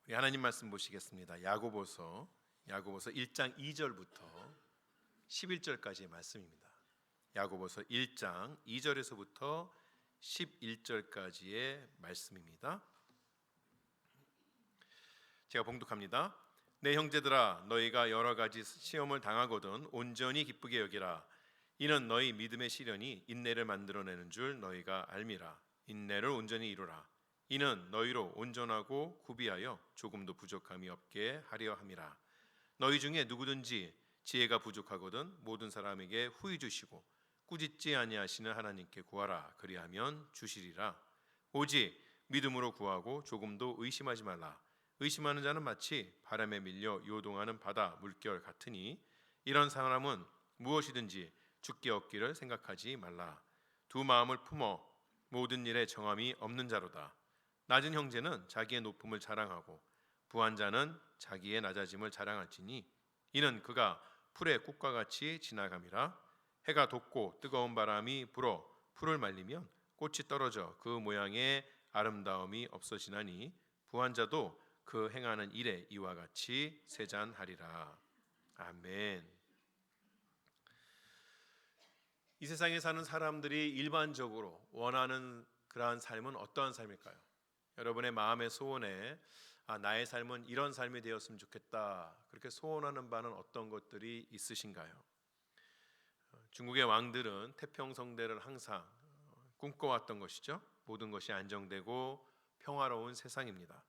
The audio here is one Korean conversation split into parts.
우리 하나님 말씀 보시겠습니다. 야고보서 1장 2절부터 11절까지의 말씀입니다. 야고보서 1장 2절에서부터 11절까지의 말씀입니다. 제가 봉독합니다. 내 형제들아, 너희가 여러 가지 시험을 당하거든 온전히 기쁘게 여기라. 이는 너희 믿음의 시련이 인내를 만들어내는 줄 너희가 알미라. 인내를 온전히 이루라. 이는 너희로 온전하고 구비하여 조금도 부족함이 없게 하려 함이라. 너희 중에 누구든지 지혜가 부족하거든 모든 사람에게 후히 주시고 꾸짖지 아니하시는 하나님께 구하라. 그리하면 주시리라. 오직 믿음으로 구하고 조금도 의심하지 말라. 의심하는 자는 마치 바람에 밀려 요동하는 바다 물결 같으니 이런 사람은 무엇이든지 죽게 얻기를 생각하지 말라. 두 마음을 품어 모든 일에 정함이 없는 자로다. 낮은 형제는 자기의 높음을 자랑하고 부한 자는 자기의 낮아짐을 자랑할지니 이는 그가 풀의 꽃과 같이 지나감이라. 해가 돋고 뜨거운 바람이 불어 풀을 말리면 꽃이 떨어져 그 모양의 아름다움이 없어지나니 부한 자도 그 행하는 일에 이와 같이 세잔하리라. 아멘. 이 세상에 사는 사람들이 일반적으로 원하는 그러한 삶은 어떠한 삶일까요? 여러분의 마음의 소원에 나의 삶은 이런 삶이 되었으면 좋겠다, 그렇게 소원하는 바는 어떤 것들이 있으신가요? 중국의 왕들은 태평성대를 항상 꿈꿔왔던 것이죠. 모든 것이 안정되고 평화로운 세상입니다.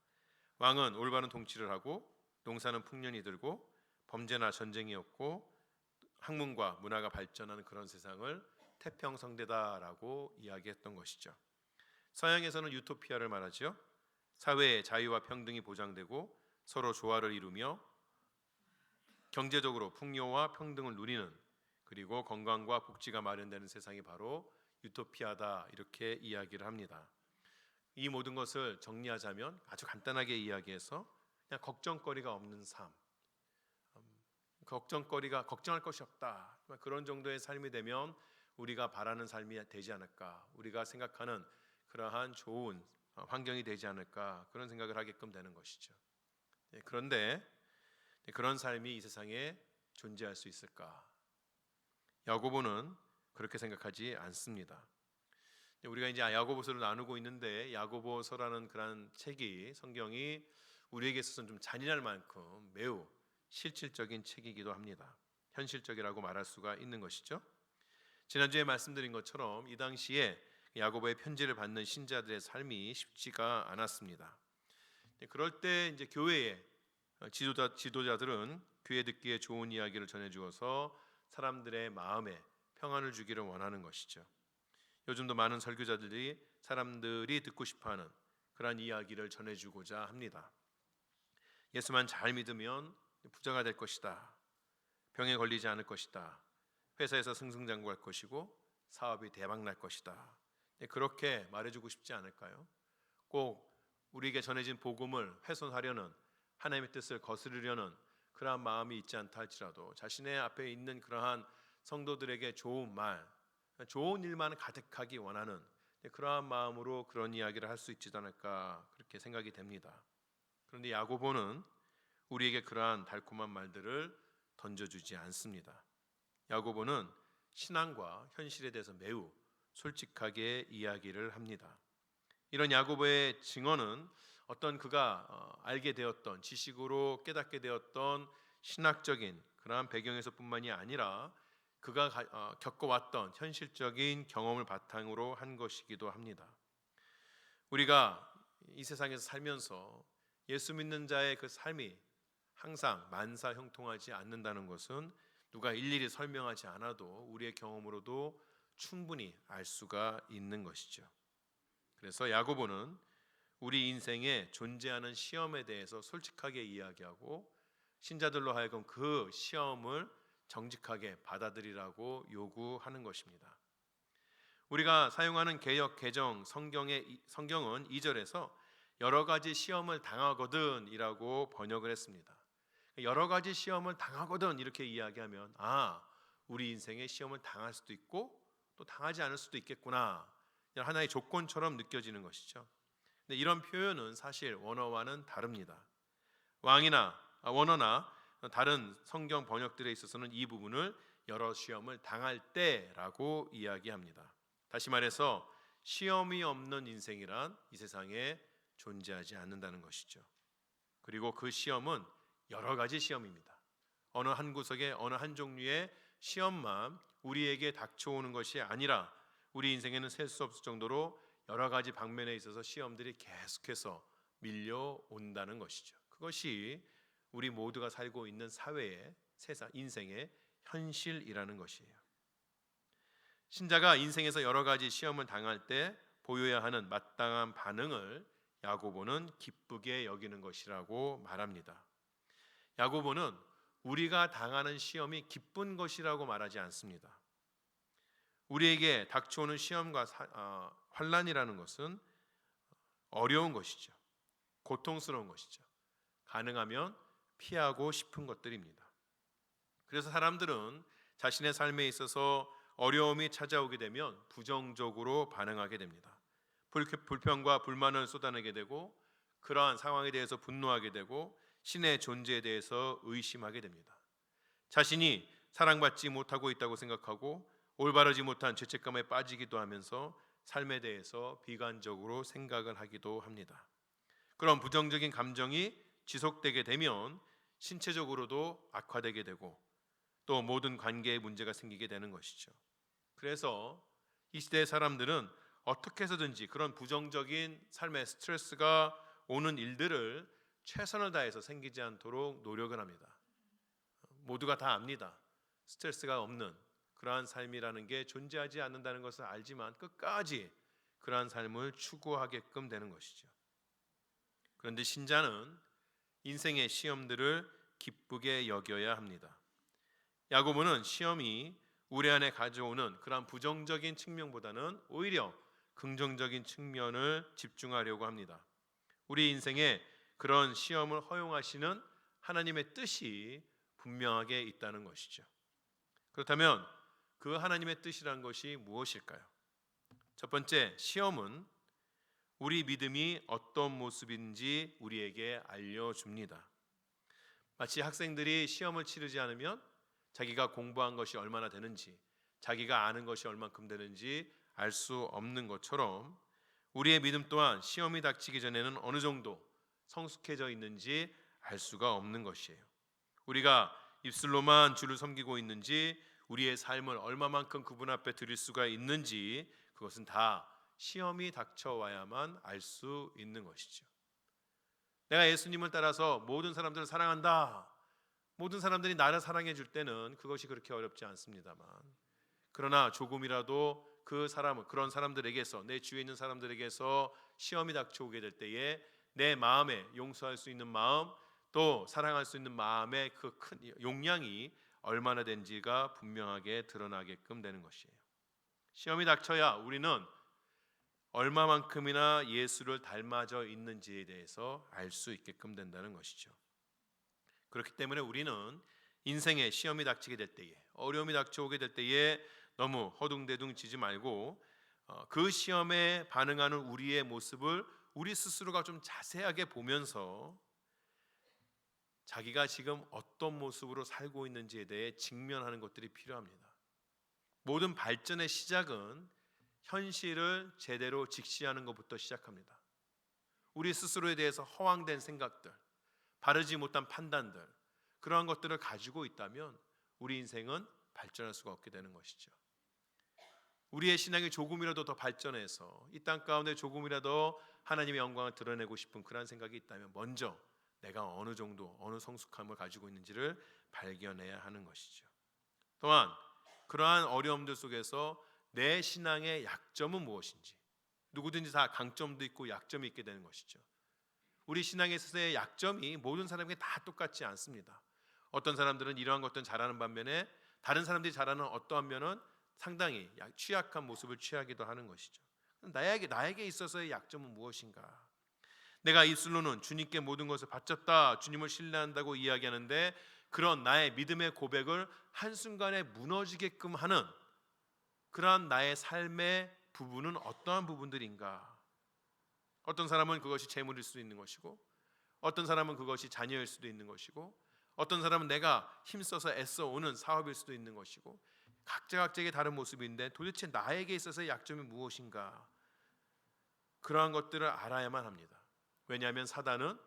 왕은 올바른 통치를 하고 농사는 풍년이 들고 범죄나 전쟁이 없고 학문과 문화가 발전하는 그런 세상을 태평성대다라고 이야기했던 것이죠. 서양에서는 유토피아를 말하죠. 사회의 자유와 평등이 보장되고 서로 조화를 이루며 경제적으로 풍요와 평등을 누리는, 그리고 건강과 복지가 마련되는 세상이 바로 유토피아다, 이렇게 이야기를 합니다. 이 모든 것을 정리하자면 아주 간단하게 이야기해서 그냥 걱정거리가 없는 삶, 걱정할 것이 없다, 그런 정도의 삶이 되면 우리가 바라는 삶이 되지 않을까, 우리가 생각하는 그러한 좋은 환경이 되지 않을까, 그런 생각을 하게끔 되는 것이죠. 그런데 그런 삶이 이 세상에 존재할 수 있을까? 야고보는 그렇게 생각하지 않습니다. 우리가 이제 야고보서를 나누고 있는데 야고보서라는 그런 책이, 성경이 우리에게 있어서는 좀 잔인할 만큼 매우 실질적인 책이기도 합니다. 현실적이라고 말할 수가 있는 것이죠. 지난주에 말씀드린 것처럼 이 당시에 야고보의 편지를 받는 신자들의 삶이 쉽지가 않았습니다. 그럴 때 이제 교회의 지도자들은 귀에 듣기에 좋은 이야기를 전해주어서 사람들의 마음에 평안을 주기를 원하는 것이죠. 요즘도 많은 설교자들이 사람들이 듣고 싶어하는 그러한 이야기를 전해주고자 합니다. 예수만 잘 믿으면 부자가 될 것이다, 병에 걸리지 않을 것이다, 회사에서 승승장구할 것이고 사업이 대박 날 것이다, 그렇게 말해주고 싶지 않을까요? 꼭 우리에게 전해진 복음을 훼손하려는, 하나님의 뜻을 거스르려는 그러한 마음이 있지 않다 할지라도 자신의 앞에 있는 그러한 성도들에게 좋은 말, 좋은 일만 가득하기 원하는 그러한 마음으로 그런 이야기를 할 수 있지 않을까, 그렇게 생각이 됩니다. 그런데 야고보는 우리에게 그러한 달콤한 말들을 던져주지 않습니다. 야고보는 신앙과 현실에 대해서 매우 솔직하게 이야기를 합니다. 이런 야고보의 증언은 어떤 그가 알게 되었던, 지식으로 깨닫게 되었던 신학적인 그러한 배경에서뿐만이 아니라 그가 겪어왔던 현실적인 경험을 바탕으로 한 것이기도 합니다. 우리가 이 세상에서 살면서 예수 믿는 자의 그 삶이 항상 만사 형통하지 않는다는 것은 누가 일일이 설명하지 않아도 우리의 경험으로도 충분히 알 수가 있는 것이죠. 그래서 야고보는 우리 인생에 존재하는 시험에 대해서 솔직하게 이야기하고 신자들로 하여금 그 시험을 정직하게 받아들이라고 요구하는 것입니다. 우리가 사용하는 개역 개정 성경은 2절에서 여러 가지 시험을 당하거든 이라고 번역을 했습니다. 여러 가지 시험을 당하거든 이렇게 이야기하면 우리 인생에 시험을 당할 수도 있고 또 당하지 않을 수도 있겠구나, 하나의 조건처럼 느껴지는 것이죠. 근데 이런 표현은 사실 원어와는 다릅니다. 원어나 다른 성경 번역들에 있어서는 이 부분을 여러 시험을 당할 때라고 이야기합니다. 다시 말해서 시험이 없는 인생이란 이 세상에 존재하지 않는다는 것이죠. 그리고 그 시험은 여러 가지 시험입니다. 어느 한 구석에 어느 한 종류의 시험만 우리에게 닥쳐오는 것이 아니라 우리 인생에는 셀 수 없을 정도로 여러 가지 방면에 있어서 시험들이 계속해서 밀려온다는 것이죠. 그것이 우리 모두가 살고 있는 사회의 세상 인생의 현실이라는 것이에요. 신자가 인생에서 여러 가지 시험을 당할 때 보여야 하는 마땅한 반응을 야고보는 기쁘게 여기는 것이라고 말합니다. 야고보는 우리가 당하는 시험이 기쁜 것이라고 말하지 않습니다. 우리에게 닥쳐오는 시험과 환난이라는 것은 어려운 것이죠. 고통스러운 것이죠. 가능하면 피하고 싶은 것들입니다. 그래서 사람들은 자신의 삶에 있어서 어려움이 찾아오게 되면 부정적으로 반응하게 됩니다. 불평과 불만을 쏟아내게 되고 그러한 상황에 대해서 분노하게 되고 신의 존재에 대해서 의심하게 됩니다. 자신이 사랑받지 못하고 있다고 생각하고 올바르지 못한 죄책감에 빠지기도 하면서 삶에 대해서 비관적으로 생각을 하기도 합니다. 그런 부정적인 감정이 지속되게 되면 신체적으로도 악화되게 되고 또 모든 관계에 문제가 생기게 되는 것이죠. 그래서 이 시대의 사람들은 어떻게 해서든지 그런 부정적인 삶의 스트레스가 오는 일들을 최선을 다해서 생기지 않도록 노력을 합니다. 모두가 다 압니다. 스트레스가 없는 그러한 삶이라는 게 존재하지 않는다는 것을 알지만 끝까지 그러한 삶을 추구하게끔 되는 것이죠. 그런데 신자는 인생의 시험들을 기쁘게 여겨야 합니다. 야고보는 시험이 우리 안에 가져오는 그러한 부정적인 측면보다는 오히려 긍정적인 측면을 집중하려고 합니다. 우리 인생에 그런 시험을 허용하시는 하나님의 뜻이 분명하게 있다는 것이죠. 그렇다면 그 하나님의 뜻이란 것이 무엇일까요? 첫 번째, 시험은 우리 믿음이 어떤 모습인지 우리에게 알려줍니다. 마치 학생들이 시험을 치르지 않으면 자기가 공부한 것이 얼마나 되는지, 자기가 아는 것이 얼만큼 되는지 알 수 없는 것처럼 우리의 믿음 또한 시험이 닥치기 전에는 어느 정도 성숙해져 있는지 알 수가 없는 것이에요. 우리가 입술로만 주를 섬기고 있는지, 우리의 삶을 얼마만큼 그분 앞에 드릴 수가 있는지, 그것은 다 시험이 닥쳐와야만 알 수 있는 것이죠. 내가 예수님을 따라서 모든 사람들을 사랑한다, 모든 사람들이 나를 사랑해 줄 때는 그것이 그렇게 어렵지 않습니다만, 그러나 조금이라도 그런 사람들에게서, 내 주위에 있는 사람들에게서 시험이 닥쳐오게 될 때에 내 마음에 용서할 수 있는 마음, 또 사랑할 수 있는 마음의 그 큰 용량이 얼마나 된지가 분명하게 드러나게끔 되는 것이에요. 시험이 닥쳐야 우리는 얼마만큼이나 예수를 닮아져 있는지에 대해서 알 수 있게끔 된다는 것이죠. 그렇기 때문에 우리는 인생에 시험이 닥치게 될 때에, 어려움이 닥쳐오게 될 때에 너무 허둥대둥 지지 말고 그 시험에 반응하는 우리의 모습을 우리 스스로가 좀 자세하게 보면서 자기가 지금 어떤 모습으로 살고 있는지에 대해 직면하는 것들이 필요합니다. 모든 발전의 시작은 현실을 제대로 직시하는 것부터 시작합니다. 우리 스스로에 대해서 허황된 생각들, 바르지 못한 판단들, 그러한 것들을 가지고 있다면 우리 인생은 발전할 수가 없게 되는 것이죠. 우리의 신앙이 조금이라도 더 발전해서 이 땅 가운데 조금이라도 하나님의 영광을 드러내고 싶은 그런 생각이 있다면 먼저 내가 어느 정도, 어느 성숙함을 가지고 있는지를 발견해야 하는 것이죠. 또한 그러한 어려움들 속에서 내 신앙의 약점은 무엇인지, 누구든지 다 강점도 있고 약점이 있게 되는 것이죠. 우리 신앙에 있어서의 약점이 모든 사람에게 다 똑같지 않습니다. 어떤 사람들은 이러한 것들은 잘하는 반면에 다른 사람들이 잘하는 어떠한 면은 상당히 취약한 모습을 취하기도 하는 것이죠. 나에게 있어서의 약점은 무엇인가? 내가 입술로는 주님께 모든 것을 바쳤다, 주님을 신뢰한다고 이야기하는데 그런 나의 믿음의 고백을 한순간에 무너지게끔 하는 그러한 나의 삶의 부분은 어떠한 부분들인가? 어떤 사람은 그것이 재물일 수 있는 것이고, 어떤 사람은 그것이 자녀일 수도 있는 것이고, 어떤 사람은 내가 힘써서 애써 오는 사업일 수도 있는 것이고, 각자의 다른 모습인데 도대체 나에게 있어서의 약점이 무엇인가? 그러한 것들을 알아야만 합니다. 왜냐하면 사단은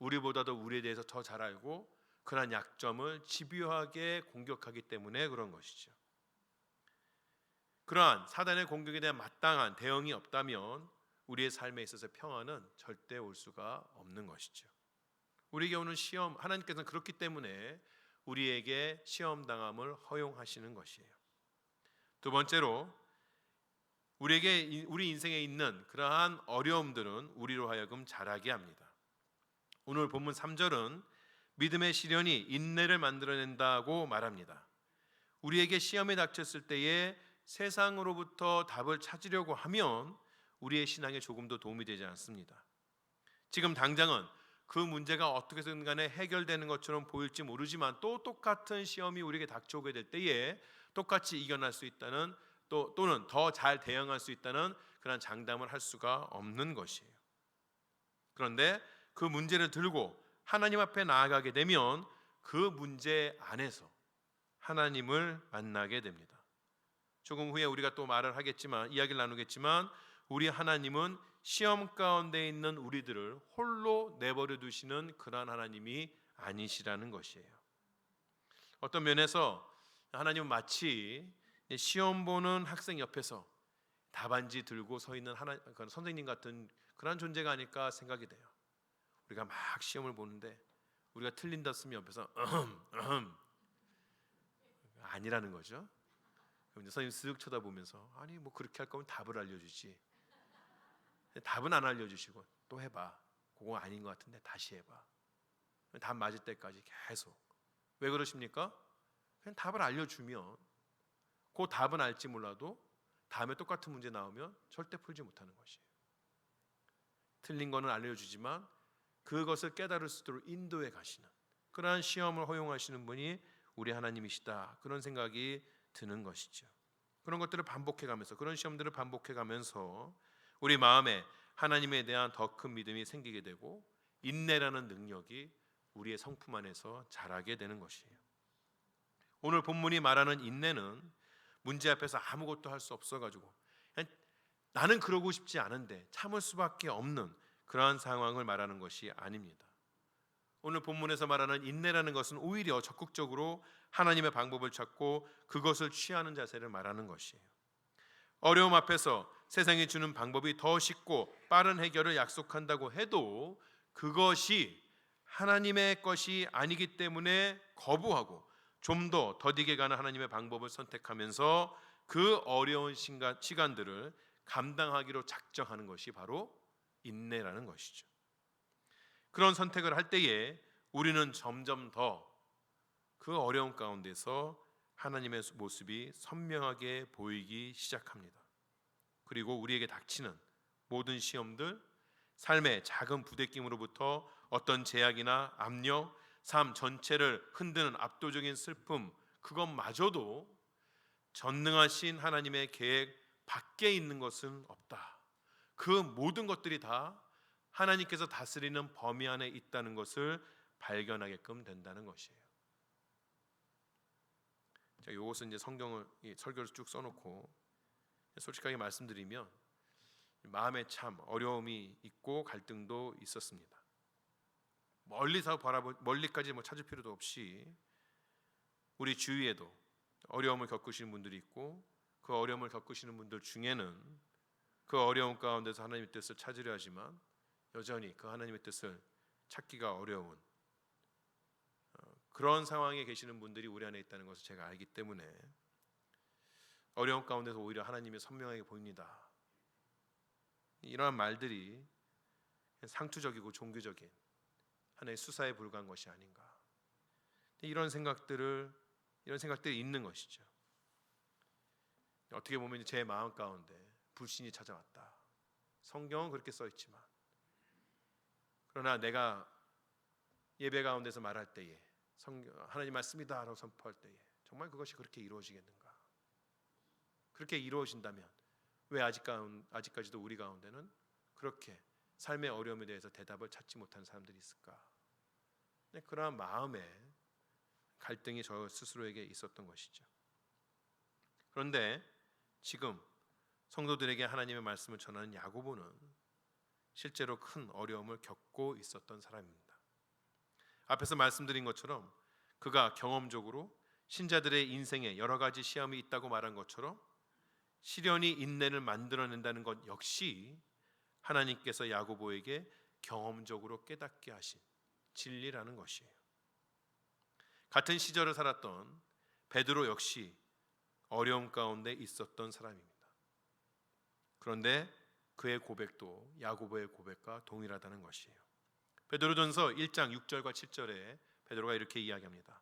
우리보다도 우리에 대해서 더 잘 알고 그러한 약점을 집요하게 공격하기 때문에 그런 것이죠. 그러한 사단의 공격에 대한 마땅한 대응이 없다면 우리의 삶에 있어서 평안은 절대 올 수가 없는 것이죠. 우리에게 오는 시험, 하나님께서는 그렇기 때문에 우리에게 시험 당함을 허용하시는 것이에요. 두 번째로, 우리 인생에 있는 그러한 어려움들은 우리로 하여금 자라게 합니다. 오늘 본문 3절은 믿음의 시련이 인내를 만들어낸다고 말합니다. 우리에게 시험에 닥쳤을 때에 세상으로부터 답을 찾으려고 하면 우리의 신앙에 조금도 도움이 되지 않습니다. 지금 당장은 그 문제가 어떻게든 간에 해결되는 것처럼 보일지 모르지만 또 똑같은 시험이 우리에게 닥쳐오게 될 때에 똑같이 이겨낼 수 있다는, 또는 더 잘 대응할 수 있다는 그런 장담을 할 수가 없는 것이에요. 그런데 그 문제를 들고 하나님 앞에 나아가게 되면 그 문제 안에서 하나님을 만나게 됩니다. 조금 후에 우리가 또 이야기를 나누겠지만 우리 하나님은 시험 가운데 있는 우리들을 홀로 내버려 두시는 그러한 하나님이 아니시라는 것이에요. 어떤 면에서 하나님은 마치 시험 보는 학생 옆에서 답안지 들고 서 있는 선생님 같은 그런 존재가 아닐까 생각이 돼요. 우리가 막 시험을 보는데 우리가 틀린다 쓰면 옆에서 아니라는 거죠. 그럼 선생님 쓱 쳐다보면서 아니 뭐 그렇게 할 거면 답을 알려주지. 답은 안 알려주시고 또 해봐. 그거 아닌 것 같은데 다시 해봐. 답 맞을 때까지 계속. 왜 그러십니까? 그냥 답을 알려주면 그 답은 알지 몰라도 다음에 똑같은 문제 나오면 절대 풀지 못하는 것이에요. 틀린 거는 알려주지만 그것을 깨달을 수 있도록 인도해 가시는 그러한 시험을 허용하시는 분이 우리 하나님이시다, 그런 생각이 드는 것이죠. 그런 것들을 반복해가면서, 그런 시험들을 반복해가면서 우리 마음에 하나님에 대한 더 큰 믿음이 생기게 되고 인내라는 능력이 우리의 성품 안에서 자라게 되는 것이에요. 오늘 본문이 말하는 인내는 문제 앞에서 아무것도 할 수 없어가지고 그냥 나는 그러고 싶지 않은데 참을 수밖에 없는 그러한 상황을 말하는 것이 아닙니다. 오늘 본문에서 말하는 인내라는 것은 오히려 적극적으로 하나님의 방법을 찾고 그것을 취하는 자세를 말하는 것이에요. 어려움 앞에서 세상이 주는 방법이 더 쉽고 빠른 해결을 약속한다고 해도 그것이 하나님의 것이 아니기 때문에 거부하고 좀 더 더디게 가는 하나님의 방법을 선택하면서 그 어려운 시간들을 감당하기로 작정하는 것이 바로 인내라는 것이죠. 그런 선택을 할 때에 우리는 점점 더 그 어려운 가운데서 하나님의 모습이 선명하게 보이기 시작합니다. 그리고 우리에게 닥치는 모든 시험들, 삶의 작은 부대낌으로부터 어떤 제약이나 압력, 삶 전체를 흔드는 압도적인 슬픔, 그것마저도 전능하신 하나님의 계획 밖에 있는 것은 없다. 그 모든 것들이 다 하나님께서 다스리는 범위 안에 있다는 것을 발견하게끔 된다는 것이에요. 자, 이것은 이제 성경을 설교를 쭉 써놓고 솔직하게 말씀드리면 마음에 참 어려움이 있고 갈등도 있었습니다. 멀리까지 찾을 필요도 없이 우리 주위에도 어려움을 겪으시는 분들이 있고 그 어려움을 겪으시는 분들 중에는 그 어려움 가운데서 하나님의 뜻을 찾으려 하지만 여전히 그 하나님의 뜻을 찾기가 어려운 그런 상황에 계시는 분들이 우리 안에 있다는 것을 제가 알기 때문에 어려움 가운데서 오히려 하나님이 선명하게 보입니다. 이러한 말들이 상투적이고 종교적인 하나의 수사에 불과한 것이 아닌가, 이런 생각들이 있는 것이죠. 어떻게 보면 제 마음 가운데 불신이 찾아왔다. 성경은 그렇게 써 있지만, 그러나 내가 예배 가운데서 말할 때에 하나님 말씀이다라고 선포할 때에 정말 그것이 그렇게 이루어지겠는가? 그렇게 이루어진다면 왜 아직까지도 우리 가운데는 그렇게 삶의 어려움에 대해서 대답을 찾지 못하는 사람들이 있을까? 그러한 마음에 갈등이 저 스스로에게 있었던 것이죠. 그런데 지금 성도들에게 하나님의 말씀을 전하는 야고보는 실제로 큰 어려움을 겪고 있었던 사람입니다. 앞에서 말씀드린 것처럼 그가 경험적으로 신자들의 인생에 여러 가지 시험이 있다고 말한 것처럼 시련이 인내를 만들어낸다는 것 역시 하나님께서 야고보에게 경험적으로 깨닫게 하신 진리라는 것이에요. 같은 시절을 살았던 베드로 역시 어려움 가운데 있었던 사람입니다. 그런데 그의 고백도 야고보의 고백과 동일하다는 것이에요. 베드로전서 1장 6절과 7절에 베드로가 이렇게 이야기합니다.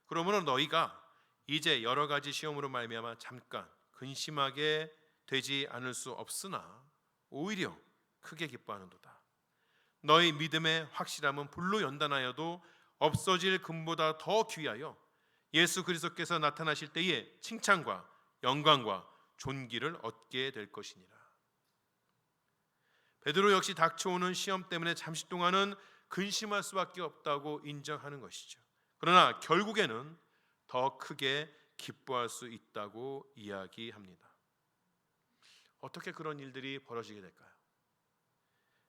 그러므로 너희가 이제 여러 가지 시험으로 말미암아 잠깐 근심하게 되지 않을 수 없으나 오히려 크게 기뻐하는도다. 너희 믿음의 확실함은 불로 연단하여도 없어질 금보다 더 귀하여 예수 그리스도께서 나타나실 때에 칭찬과 영광과 존귀를 얻게 될 것이니라. 베드로 역시 닥쳐오는 시험 때문에 잠시 동안은 근심할 수밖에 없다고 인정하는 것이죠. 그러나 결국에는 더 크게 기뻐할 수 있다고 이야기합니다. 어떻게 그런 일들이 벌어지게 될까요?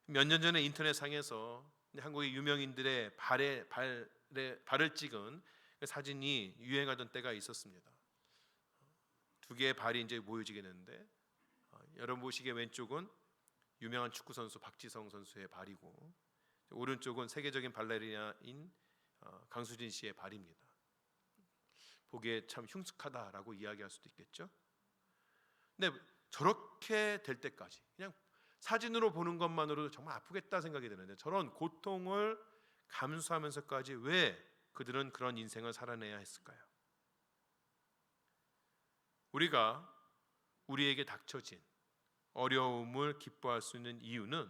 몇 년 전에 인터넷상에서 한국의 유명인들의 발을 찍은 사진이 유행하던 때가 있었습니다. 두 개의 발이 이제 모여지게 되는데 여러분 보시기에 왼쪽은 유명한 축구 선수 박지성 선수의 발이고 오른쪽은 세계적인 발레리나인 강수진 씨의 발입니다. 보기에 참 흉측하다라고 이야기할 수도 있겠죠. 근데 저렇게 될 때까지 그냥 사진으로 보는 것만으로도 정말 아프겠다 생각이 드는데 저런 고통을 감수하면서까지 왜 그들은 그런 인생을 살아내야 했을까요? 우리가 우리에게 닥쳐진 어려움을 기뻐할 수 있는 이유는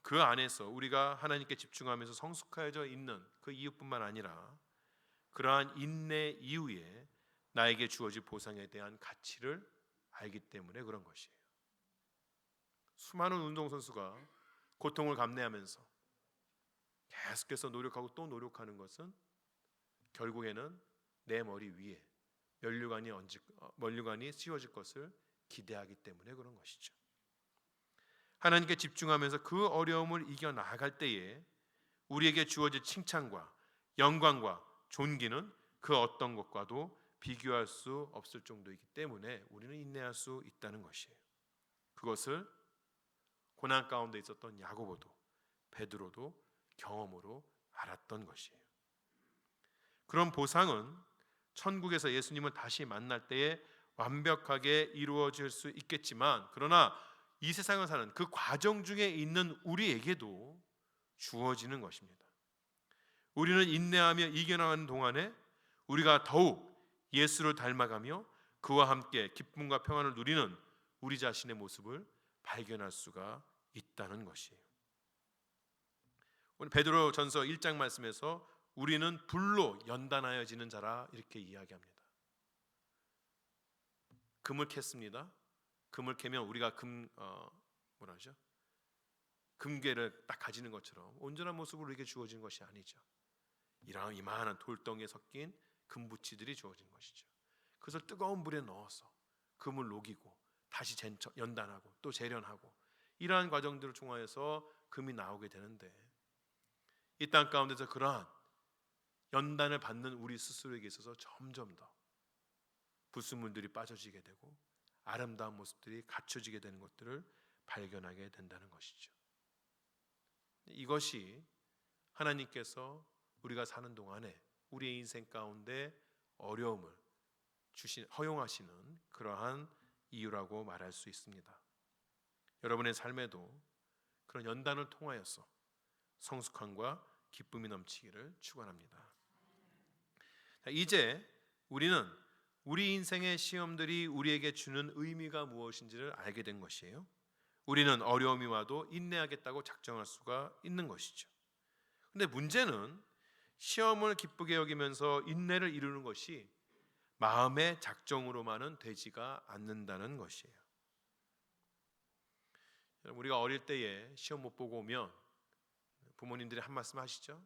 그 안에서 우리가 하나님께 집중하면서 성숙해져 있는 그 이유뿐만 아니라 그러한 인내 이후에 나에게 주어질 보상에 대한 가치를 알기 때문에 그런 것이에요. 수많은 운동선수가 고통을 감내하면서 계속해서 노력하고 또 노력하는 것은 결국에는 내 머리 위에 면류관이 씌워질 것을 기대하기 때문에 그런 것이죠. 하나님께 집중하면서 그 어려움을 이겨나갈 때에 우리에게 주어질 칭찬과 영광과 존귀는 그 어떤 것과도 비교할 수 없을 정도이기 때문에 우리는 인내할 수 있다는 것이에요. 그것을 고난 가운데 있었던 야고보도 베드로도 경험으로 알았던 것이에요. 그런 보상은 천국에서 예수님을 다시 만날 때에 완벽하게 이루어질 수 있겠지만 그러나 이 세상을 사는 그 과정 중에 있는 우리에게도 주어지는 것입니다. 우리는 인내하며 이겨나가는 동안에 우리가 더욱 예수를 닮아가며 그와 함께 기쁨과 평안을 누리는 우리 자신의 모습을 발견할 수가 있다는 것이에요. 오늘 베드로전서 1장 말씀에서 우리는 불로 연단하여지는 자라 이렇게 이야기합니다. 금을 캤습니다. 금을 캐면 우리가 금괴를 딱 가지는 것처럼 온전한 모습으로 우리에게 주어진 것이 아니죠. 이만한 돌덩이에 섞인 금부치들이 주어진 것이죠. 그것을 뜨거운 물에 넣어서 금을 녹이고 다시 연단하고 또 재련하고 이러한 과정들을 통하여서 금이 나오게 되는데 이 땅 가운데서 그러한 연단을 받는 우리 스스로에게 있어서 점점 더 불순물들이 빠져지게 되고 아름다운 모습들이 갖춰지게 되는 것들을 발견하게 된다는 것이죠. 이것이 하나님께서 우리가 사는 동안에 우리의 인생 가운데 어려움을 허용하시는 그러한 이유라고 말할 수 있습니다. 여러분의 삶에도 그런 연단을 통하여서 성숙함과 기쁨이 넘치기를 축원합니다. 이제 우리는 우리 인생의 시험들이 우리에게 주는 의미가 무엇인지를 알게 된 것이에요. 우리는 어려움이 와도 인내하겠다고 작정할 수가 있는 것이죠. 근데 문제는 시험을 기쁘게 여기면서 인내를 이루는 것이 마음의 작정으로만은 되지가 않는다는 것이에요. 우리가 어릴 때에 시험 못 보고 오면 부모님들이 한 말씀 하시죠.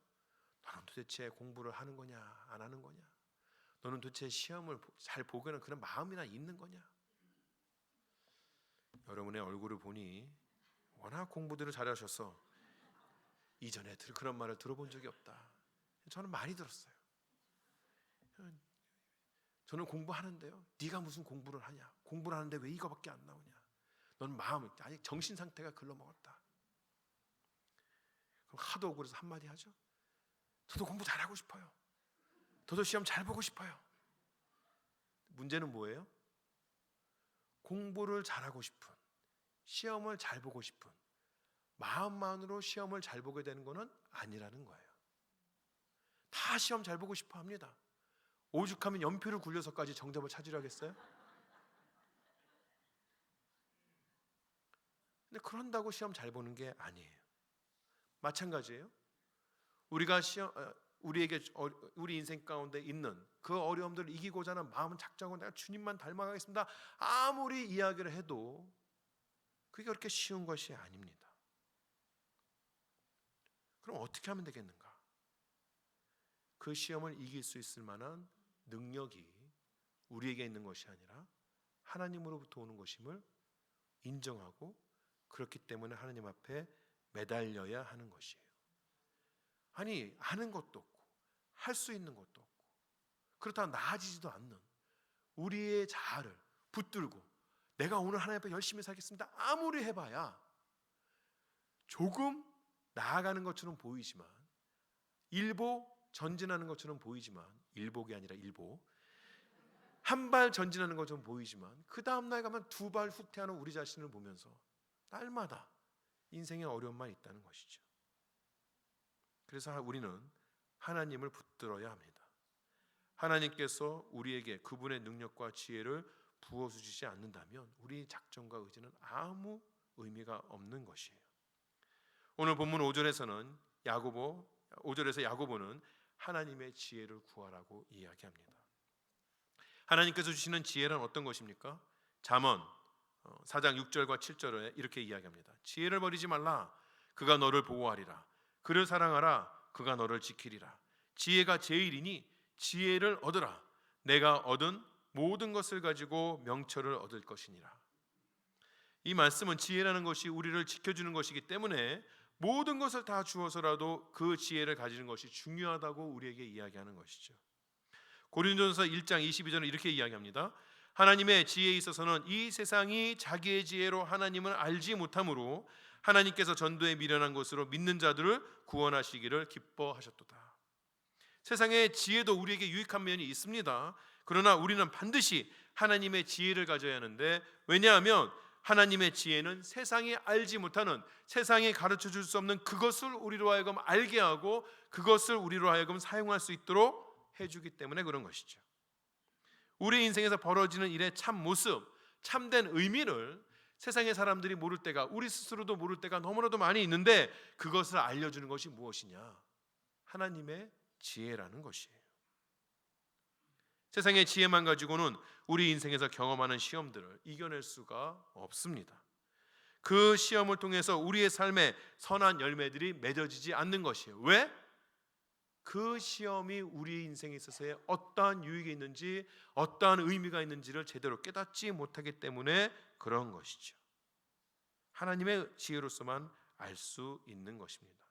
너는 도대체 공부를 하는 거냐 안 하는 거냐? 너는 도대체 시험을 잘 보고는 그런 마음이나 있는 거냐? 여러분의 얼굴을 보니 워낙 공부들을 잘하셔서 이전에 그런 말을 들어본 적이 없다. 저는 많이 들었어요. 저는 공부하는데요. 네가 무슨 공부를 하냐? 공부를 하는데 왜 이거밖에 안 나오냐? 넌 마음, 아니 정신 상태가 글러먹었다. 그럼 하도 억울해서 한마디 하죠. 저도 공부 잘하고 싶어요. 저도 시험 잘 보고 싶어요. 문제는 뭐예요? 공부를 잘하고 싶은, 시험을 잘 보고 싶은 마음만으로 시험을 잘 보게 되는 것은 아니라는 거예요. 다 시험 잘 보고 싶어 합니다. 오죽하면 연필을 굴려서까지 정답을 찾으려 하겠어요? 근데 그런다고 시험 잘 보는 게 아니에요. 마찬가지예요. 우리가 우리 인생 가운데 있는 그 어려움들을 이기고자 하는 마음은 작정하고 내가 주님만 닮아가겠습니다. 아무리 이야기를 해도 그게 그렇게 쉬운 것이 아닙니다. 그럼 어떻게 하면 되겠는가? 그 시험을 이길 수 있을 만한 능력이 우리에게 있는 것이 아니라 하나님으로부터 오는 것임을 인정하고 그렇기 때문에 하나님 앞에 매달려야 하는 것이에요. 아니 아는 것도 없고 할 수 있는 것도 없고 그렇다고 나아지지도 않는 우리의 자아를 붙들고 내가 오늘 하나님 앞에 열심히 살겠습니다 아무리 해봐야 조금 나아가는 것처럼 보이지만 일보 전진하는 것처럼 보이지만 일복이 아니라 일보 한 발 전진하는 것처럼 보이지만 그 다음 날 가면 두 발 후퇴하는 우리 자신을 보면서 날마다 인생의 어려움만 있다는 것이죠. 그래서 우리는 하나님을 붙들어야 합니다. 하나님께서 우리에게 그분의 능력과 지혜를 부어주시지 않는다면 우리 작정과 의지는 아무 의미가 없는 것이에요. 오늘 본문 5절에서 야고보는 하나님의 지혜를 구하라고 이야기합니다. 하나님께서 주시는 지혜란 어떤 것입니까? 잠언 4장 6절과 7절에 이렇게 이야기합니다. 지혜를 버리지 말라. 그가 너를 보호하리라. 그를 사랑하라. 그가 너를 지키리라. 지혜가 제일이니 지혜를 얻으라. 내가 얻은 모든 것을 가지고 명철을 얻을 것이니라. 이 말씀은 지혜라는 것이 우리를 지켜주는 것이기 때문에 모든 것을 다 주어서라도 그 지혜를 가지는 것이 중요하다고 우리에게 이야기하는 것이죠. 고린도전서 1장 22절은 이렇게 이야기합니다. 하나님의 지혜에 있어서는 이 세상이 자기의 지혜로 하나님을 알지 못하므로 하나님께서 전도에 미련한 것으로 믿는 자들을 구원하시기를 기뻐하셨도다. 세상의 지혜도 우리에게 유익한 면이 있습니다. 그러나 우리는 반드시 하나님의 지혜를 가져야 하는데, 왜냐하면 하나님의 지혜는 세상이 알지 못하는, 세상이 가르쳐 줄 수 없는 그것을 우리로 하여금 알게 하고 그것을 우리로 하여금 사용할 수 있도록 해주기 때문에 그런 것이죠. 우리 인생에서 벌어지는 일의 참 모습, 참된 의미를 세상의 사람들이 모를 때가, 우리 스스로도 모를 때가 너무나도 많이 있는데 그것을 알려주는 것이 무엇이냐? 하나님의 지혜라는 것이에요. 세상의 지혜만 가지고는 우리 인생에서 경험하는 시험들을 이겨낼 수가 없습니다. 그 시험을 통해서 우리의 삶에 선한 열매들이 맺어지지 않는 것이에요. 왜? 그 시험이 우리 인생에 있어서의 어떠한 유익이 있는지, 어떠한 의미가 있는지를 제대로 깨닫지 못하기 때문에 그런 것이죠. 하나님의 지혜로서만 알 수 있는 것입니다.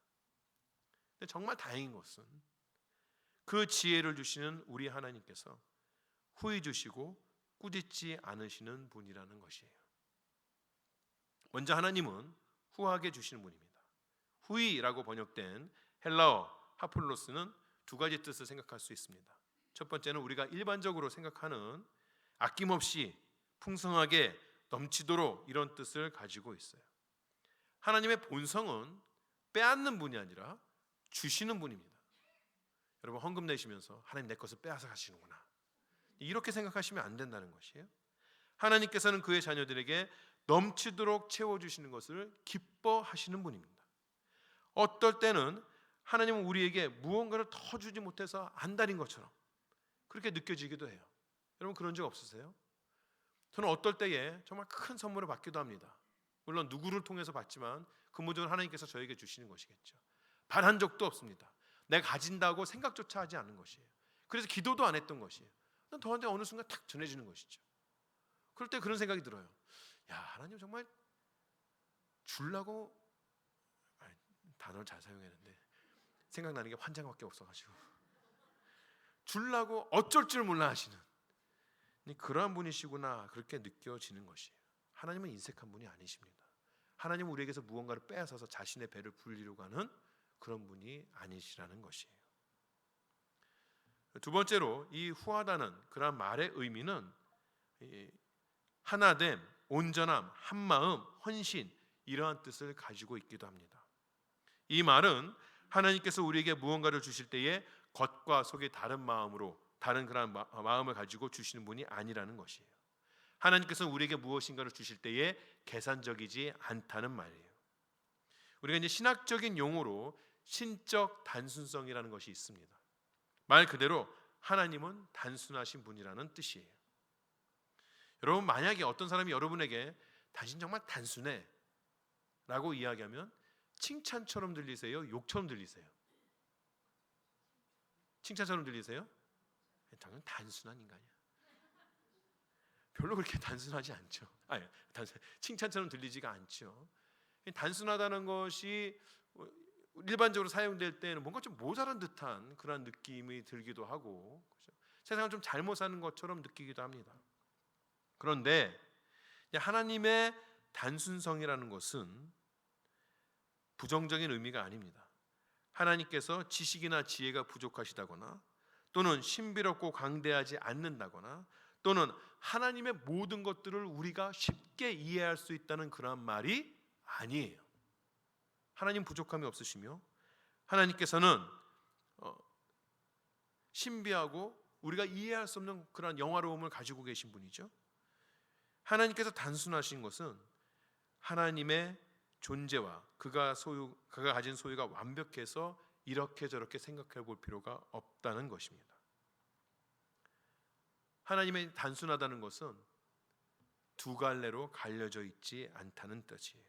근데 정말 다행인 것은 그 지혜를 주시는 우리 하나님께서 후히 주시고 꾸짖지 않으시는 분이라는 것이에요. 먼저 하나님은 후하게 주시는 분입니다. 후히라고 번역된 헬라어 하폴로스는 두 가지 뜻을 생각할 수 있습니다. 첫 번째는 우리가 일반적으로 생각하는 아낌없이 풍성하게 넘치도록 이런 뜻을 가지고 있어요. 하나님의 본성은 빼앗는 분이 아니라 주시는 분입니다. 여러분 헌금 내시면서 하나님 내 것을 빼앗아 가시는구나, 이렇게 생각하시면 안 된다는 것이에요. 하나님께서는 그의 자녀들에게 넘치도록 채워주시는 것을 기뻐하시는 분입니다. 어떨 때는 하나님은 우리에게 무언가를 더 주지 못해서 안달인 것처럼 그렇게 느껴지기도 해요. 여러분 그런 적 없으세요? 저는 어떨 때에 정말 큰 선물을 받기도 합니다. 물론 누구를 통해서 받지만 근본적으로 하나님께서 저에게 주시는 것이겠죠. 바란 적도 없습니다. 내가 가진다고 생각조차 하지 않는 것이에요. 그래서 기도도 안 했던 것이에요. 저한테 어느 순간 탁 전해지는 것이죠. 그럴 때 그런 생각이 들어요. 야, 하나님 정말 줄라고, 단어를 잘 사용했는데 생각나는 게 환장밖에 없어가지고, 줄라고 어쩔 줄 몰라 하시는 그러한 분이시구나, 그렇게 느껴지는 것이에요. 하나님은 인색한 분이 아니십니다. 하나님은 우리에게서 무언가를 빼앗아서 자신의 배를 불리려고 하는 그런 분이 아니시라는 것이에요. 두 번째로 이 후하다는 그런 말의 의미는 하나됨, 온전함, 한마음, 헌신, 이러한 뜻을 가지고 있기도 합니다. 이 말은 하나님께서 우리에게 무언가를 주실 때에 겉과 속이 다른 마음으로, 다른 그런 마음을 가지고 주시는 분이 아니라는 것이에요. 하나님께서는 우리에게 무엇인가를 주실 때에 계산적이지 않다는 말이에요. 우리가 이제 신학적인 용어로 신적 단순성이라는 것이 있습니다. 말 그대로 하나님은 단순하신 분이라는 뜻이에요. 여러분, 만약에 어떤 사람이 여러분에게 당신 정말 단순해 라고 이야기하면 칭찬처럼 들리세요? 욕처럼 들리세요? 칭찬처럼 들리세요? 당연히 단순한 인간이야. 별로 그렇게 단순하지 않죠. 칭찬처럼 들리지가 않죠. 단순하다는 것이 일반적으로 사용될 때는 뭔가 좀 모자란 듯한 그런 느낌이 들기도 하고, 그렇죠? 세상을 좀 잘못 사는 것처럼 느끼기도 합니다. 그런데 하나님의 단순성이라는 것은 부정적인 의미가 아닙니다. 하나님께서 지식이나 지혜가 부족하시다거나, 또는 신비롭고 광대하지 않는다거나, 또는 하나님의 모든 것들을 우리가 쉽게 이해할 수 있다는 그런 말이 아니에요. 하나님 부족함이 없으시며, 하나님께서는 신비하고 우리가 이해할 수 없는 그런 영화로움을 가지고 계신 분이죠. 하나님께서 단순하신 것은 하나님의 존재와 그가 가진 소유가 완벽해서 이렇게 저렇게 생각해 볼 필요가 없다는 것입니다. 하나님의 단순하다는 것은 두 갈래로 갈려져 있지 않다는 뜻이에요.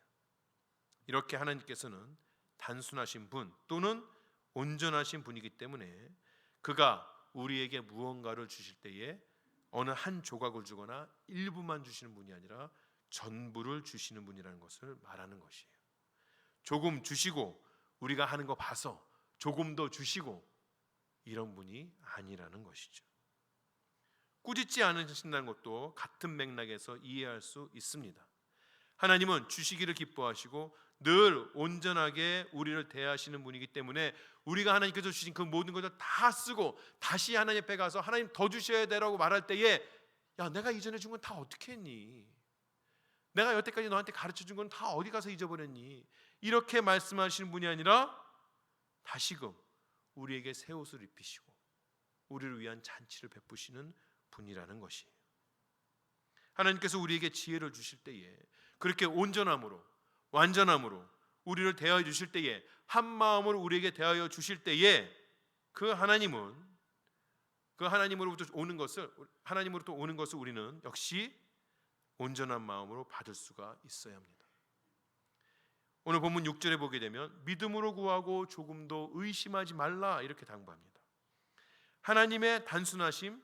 이렇게 하나님께서는 단순하신 분 또는 온전하신 분이기 때문에 그가 우리에게 무언가를 주실 때에 어느 한 조각을 주거나 일부만 주시는 분이 아니라 전부를 주시는 분이라는 것을 말하는 것이에요. 조금 주시고 우리가 하는 거 봐서 조금 더 주시고 이런 분이 아니라는 것이죠. 꾸짖지 않으신다는 것도 같은 맥락에서 이해할 수 있습니다. 하나님은 주시기를 기뻐하시고 늘 온전하게 우리를 대하시는 분이기 때문에 우리가 하나님께서 주신 그 모든 것을 다 쓰고 다시 하나님 앞에 가서 하나님 더 주셔야 되라고 말할 때에, 야, 내가 이전에 준 건 다 어떻게 했니? 내가 여태까지 너한테 가르쳐 준 건 다 어디 가서 잊어버렸니? 이렇게 말씀하시는 분이 아니라 다시금 우리에게 새 옷을 입히시고 우리를 위한 잔치를 베푸시는 분이라는 것이에요. 하나님께서 우리에게 지혜를 주실 때에 그렇게 온전함으로 완전함으로 우리를 대하여 주실 때에, 한 마음으로 우리에게 대하여 주실 때에 그 하나님으로부터 오는 것을 우리는 역시 온전한 마음으로 받을 수가 있어야 합니다. 오늘 본문 6절에 보게 되면 믿음으로 구하고 조금도 의심하지 말라 이렇게 당부합니다. 하나님의 단순하심,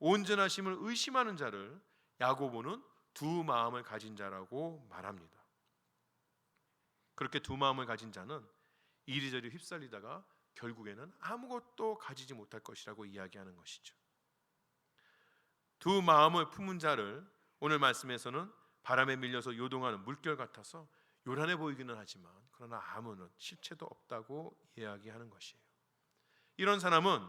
온전하심을 의심하는 자를 야고보는 두 마음을 가진 자라고 말합니다. 그렇게 두 마음을 가진 자는 이리저리 휩쓸리다가 결국에는 아무것도 가지지 못할 것이라고 이야기하는 것이죠. 두 마음을 품은 자를 오늘 말씀에서는 바람에 밀려서 요동하는 물결 같아서 요란해 보이기는 하지만 그러나 아무런 실체도 없다고 이야기하는 것이에요. 이런 사람은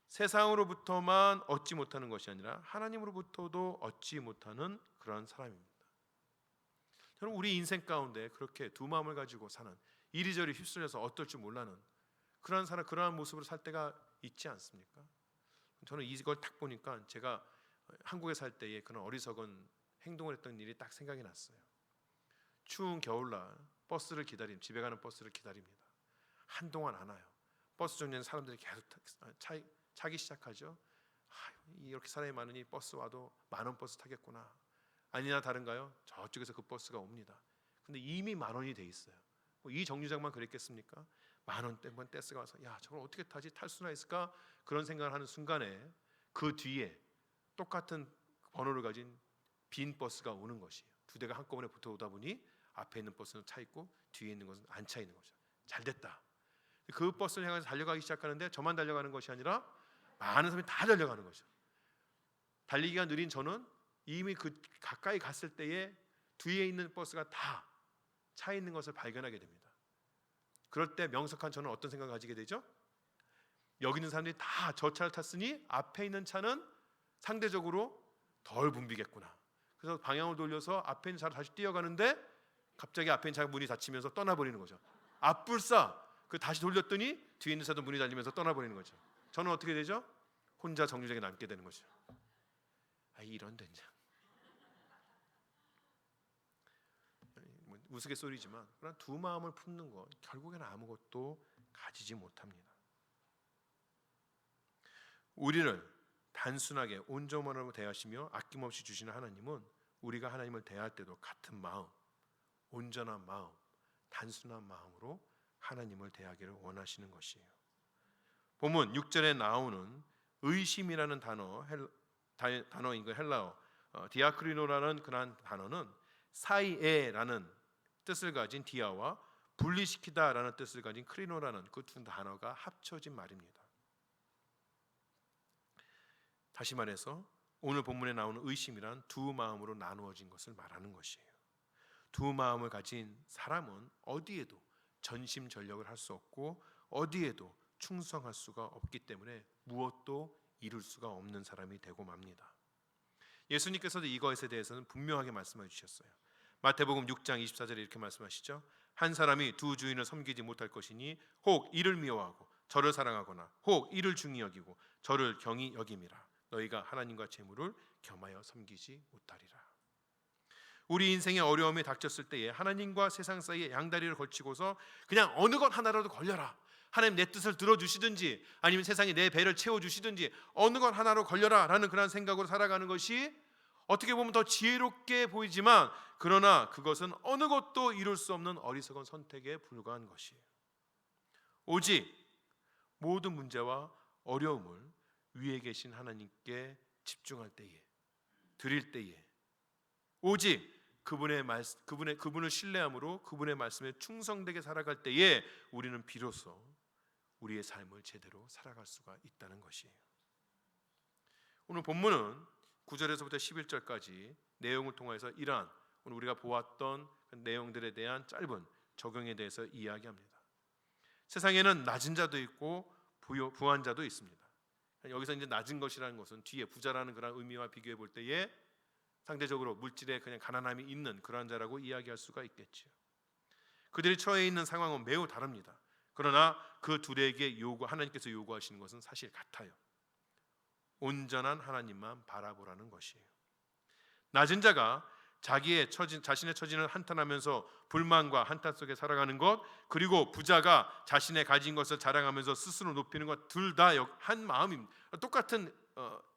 세상으로부터만 얻지 못하는 것이 아니라 하나님으로부터도 얻지 못하는 그런 사람입니다. 여러분, 우리 인생 가운데 그렇게 두 마음을 가지고 사는, 이리저리 휩쓸려서 어떨 줄 몰라는 그러한 모습으로 살 때가 있지 않습니까? 저는 이걸 딱 보니까 제가 한국에 살 때에 그런 어리석은 행동을 했던 일이 딱 생각이 났어요. 추운 겨울날 버스를 집에 가는 버스를 기다립니다. 한동안 안 와요. 버스 정류장에 사람들이 계속 차기 시작하죠. 이렇게 사람이 많으니 버스 와도 만원 버스 타겠구나. 아니나 다른가요? 저쪽에서 그 버스가 옵니다. 근데 이미 10,000원이 돼 있어요. 이 정류장만 그랬겠습니까? 10,000원 때문에 떼스가 와서 야, 저걸 어떻게 타지? 탈 수나 있을까? 그런 생각을 하는 순간에 그 뒤에 똑같은 번호를 가진 빈 버스가 오는 것이에요. 두 대가 한꺼번에 붙어오다 보니 앞에 있는 버스는 차 있고 뒤에 있는 것은 안 차 있는 거죠. 잘 됐다. 그 버스를 향해서 달려가기 시작하는데 저만 달려가는 것이 아니라 많은 사람이 다 달려가는 거죠. 달리기가 느린 저는 이미 그 가까이 갔을 때에 뒤에 있는 버스가 다 차 있는 것을 발견하게 됩니다. 그럴 때 명석한 저는 어떤 생각을 가지게 되죠? 여기 있는 사람들이 다 저 차를 탔으니 앞에 있는 차는 상대적으로 덜 붐비겠구나. 그래서 방향을 돌려서 앞에 있는 차를 다시 뛰어가는데 갑자기 앞에 있는 차가 문이 닫히면서 떠나버리는 거죠. 앞불싸 그 다시 돌렸더니 뒤에 있는 차도 문이 닫히면서 떠나버리는 거죠. 저는 어떻게 되죠? 혼자 정류장에 남게 되는 거죠. 이런 된장. 우스갯소리지만 그런 두 마음을 품는 것 결국에는 아무것도 가지지 못합니다. 우리를 단순하게 온전함으로 대하시며 아낌없이 주시는 하나님은 우리가 하나님을 대할 때도 같은 마음, 온전한 마음, 단순한 마음으로 하나님을 대하기를 원하시는 것이에요. 본문 6절에 나오는 의심이라는 단어인 그 헬라어 디아크리노라는 그런 단어는 사이에라는 뜻을 가진 디아와 분리시키다라는 뜻을 가진 크리노라는 그 두 단어가 합쳐진 말입니다. 다시 말해서 오늘 본문에 나오는 의심이란 두 마음으로 나누어진 것을 말하는 것이에요. 두 마음을 가진 사람은 어디에도 전심전력을 할 수 없고 어디에도 충성할 수가 없기 때문에 무엇도 이룰 수가 없는 사람이 되고 맙니다. 예수님께서도 이것에 대해서는 분명하게 말씀해 주셨어요. 마태복음 6장 24절에 이렇게 말씀하시죠. 한 사람이 두 주인을 섬기지 못할 것이니 혹 이를 미워하고 저를 사랑하거나 혹 이를 중히 여기고 저를 경히 여김이라. 너희가 하나님과 재물을 겸하여 섬기지 못하리라. 우리 인생의 어려움이 닥쳤을 때에 하나님과 세상 사이에 양다리를 걸치고서 그냥 어느 것 하나라도 걸려라. 하나님 내 뜻을 들어주시든지 아니면 세상에 내 배를 채워주시든지 어느 것 하나로 걸려라 라는 그런 생각으로 살아가는 것이 어떻게 보면 더 지혜롭게 보이지만 그러나 그것은 어느 것도 이룰 수 없는 어리석은 선택에 불과한 것이에요. 오직 모든 문제와 어려움을 위에 계신 하나님께 집중할 때에 드릴 때에 오직 그분을 신뢰함으로 그분의 말씀에 충성되게 살아갈 때에 우리는 비로소 우리의 삶을 제대로 살아갈 수가 있다는 것이에요. 오늘 본문은 9절에서부터 11절까지 내용을 통해서 이러한 오늘 우리가 보았던 내용들에 대한 짧은 적용에 대해서 이야기합니다. 세상에는 낮은 자도 있고 부한 자도 있습니다. 여기서 이제 낮은 것이라는 것은 뒤에 부자라는 그런 의미와 비교해 볼 때에 상대적으로 물질에 그냥 가난함이 있는 그러한 자라고 이야기할 수가 있겠죠. 그들이 처해 있는 상황은 매우 다릅니다. 그러나 그 둘에게 하나님께서 요구하시는 것은 사실 같아요. 온전한 하나님만 바라보라는 것이에요. 낮은 자가 자신의 처지를 한탄하면서 불만과 한탄 속에 살아가는 것, 그리고 부자가 자신의 가진 것을 자랑하면서 스스로 높이는 것, 둘 다 한 마음입니다. 똑같은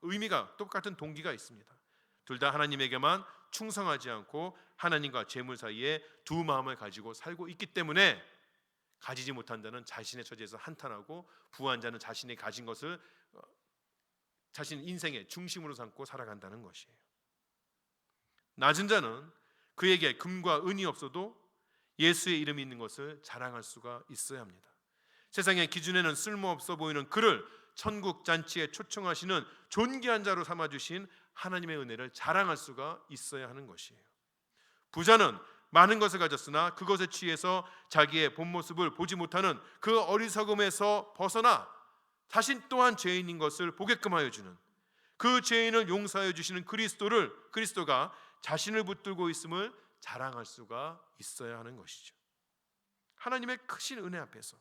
의미가, 똑같은 동기가 있습니다. 둘 다 하나님에게만 충성하지 않고 하나님과 재물 사이에 두 마음을 가지고 살고 있기 때문에 가지지 못한 자는 자신의 처지에서 한탄하고 부한 자는 자신이 가진 것을 자신 인생의 중심으로 삼고 살아간다는 것이에요. 낮은 자는 그에게 금과 은이 없어도 예수의 이름이 있는 것을 자랑할 수가 있어야 합니다. 세상의 기준에는 쓸모없어 보이는 그를 천국 잔치에 초청하시는 존귀한 자로 삼아주신 하나님의 은혜를 자랑할 수가 있어야 하는 것이에요. 부자는 많은 것을 가졌으나 그것에 취해서 자기의 본 모습을 보지 못하는 그 어리석음에서 벗어나 자신 또한 죄인인 것을 보게끔 하여 주는, 그 죄인을 용서하여 주시는 그리스도가 자신을 붙들고 있음을 자랑할 수가 있어야 하는 것이죠. 하나님의 크신 은혜 앞에서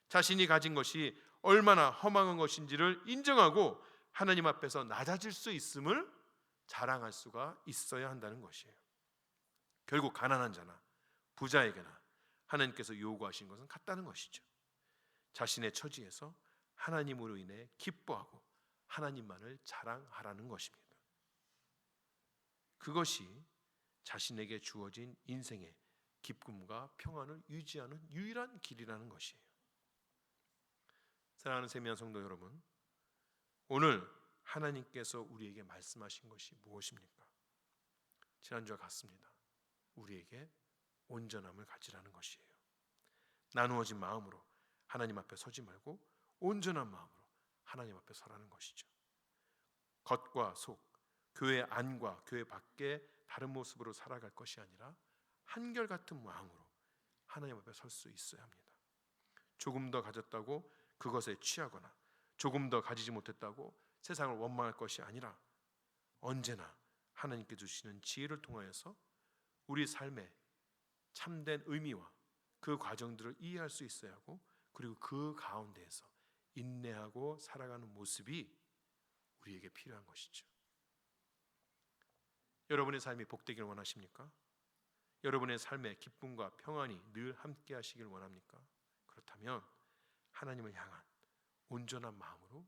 자신이 가진 것이 얼마나 허망한 것인지를 인정하고 하나님 앞에서 낮아질 수 있음을 자랑할 수가 있어야 한다는 것이에요. 결국 가난한 자나 부자에게나 하나님께서 요구하신 것은 같다는 것이죠. 자신의 처지에서 하나님으로 인해 기뻐하고 하나님만을 자랑하라는 것입니다. 그것이 자신에게 주어진 인생의 기쁨과 평안을 유지하는 유일한 길이라는 것이에요. 사랑하는 세미한 성도 여러분, 오늘 하나님께서 우리에게 말씀하신 것이 무엇입니까? 지난주와 같습니다. 우리에게 온전함을 가지라는 것이에요. 나누어진 마음으로 하나님 앞에 서지 말고 온전한 마음으로 하나님 앞에 서라는 것이죠. 겉과 속, 교회 안과 교회 밖에 다른 모습으로 살아갈 것이 아니라 한결같은 마음으로 하나님 앞에 설 수 있어야 합니다. 조금 더 가졌다고 그것에 취하거나 조금 더 가지지 못했다고 세상을 원망할 것이 아니라 언제나 하나님께 주시는 지혜를 통하여서 우리 삶의 참된 의미와 그 과정들을 이해할 수 있어야 하고, 그리고 그 가운데에서 인내하고 살아가는 모습이 우리에게 필요한 것이죠. 여러분의 삶이 복되기를 원하십니까? 여러분의 삶에 기쁨과 평안이 늘 함께 하시길 원합니까? 그렇다면 하나님을 향한 온전한 마음으로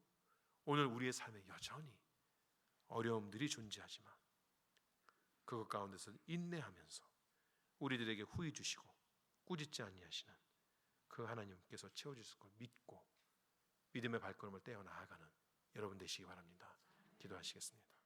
오늘 우리의 삶에 여전히 어려움들이 존재하지만 그것 가운데서 인내하면서 우리들에게 후히 주시고 꾸짖지 아니하시는 그 하나님께서 채워주실 걸 믿고 믿음의 발걸음을 떼어 나아가는 여러분 되시기 바랍니다. 기도하시겠습니다.